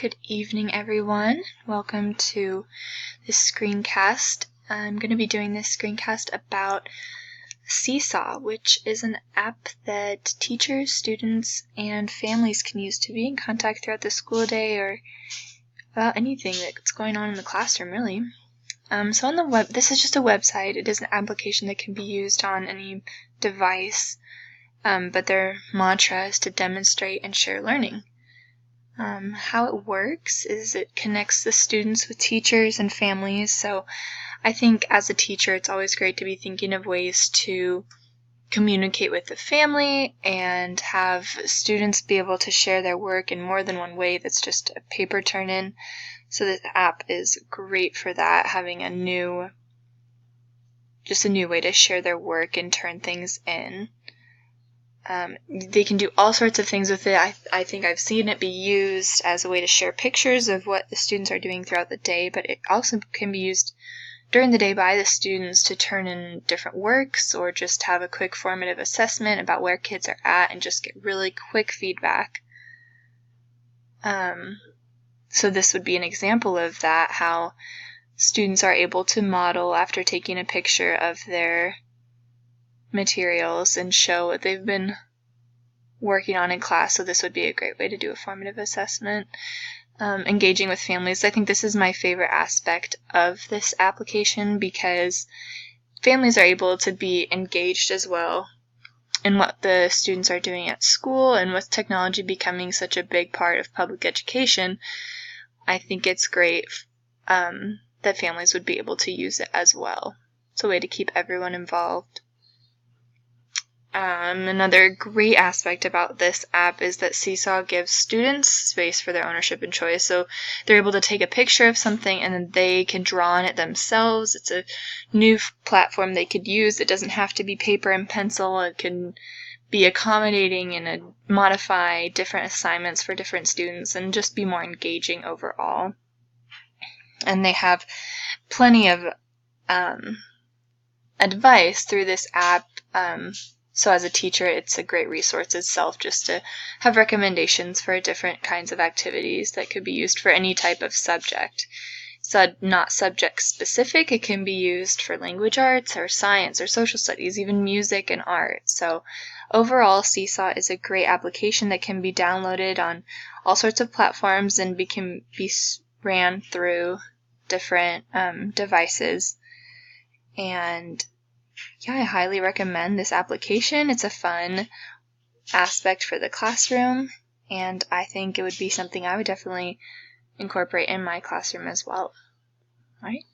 Good evening, everyone. Welcome to this screencast. I'm going to be doing this screencast about Seesaw, which is an app that teachers, students, and families can use to be in contact throughout the school day or about anything that's going on in the classroom, really. So on the web, this is just a website. It is an application that can be used on any device, but their mantra is to demonstrate and share learning. How it works is it connects the students with teachers and families. So I think as a teacher, it's always great to be thinking of ways to communicate with the family and have students be able to share their work in more than one way that's just a paper turn-in. So this app is great for that, having a new way to share their work and turn things in. They can do all sorts of things with it. I think I've seen it be used as a way to share pictures of what the students are doing throughout the day, but it also can be used during the day by the students to turn in different works or just have a quick formative assessment about where kids are at and just get really quick feedback. So this would be an example of that, how students are able to model after taking a picture of their materials and show what they've been working on in class. So this would be a great way to do a formative assessment. Engaging with families. I think this is my favorite aspect of this application because families are able to be engaged as well in what the students are doing at school, and with technology becoming such a big part of public education, I think it's great that families would be able to use it as well. It's a way to keep everyone involved. Another great aspect about this app is that Seesaw gives students space for their ownership and choice. So they're able to take a picture of something and then they can draw on it themselves. It's a new platform they could use. It doesn't have to be paper and pencil. It can be accommodating and modify different assignments for different students and just be more engaging overall. And they have plenty of advice through this app. So as a teacher, it's a great resource itself just to have recommendations for different kinds of activities that could be used for any type of subject. So not subject specific, it can be used for language arts or science or social studies, even music and art. So overall, Seesaw is a great application that can be downloaded on all sorts of platforms and can be ran through different devices. And yeah, I highly recommend this application. It's a fun aspect for the classroom, and I think it would be something I would definitely incorporate in my classroom as well. All right.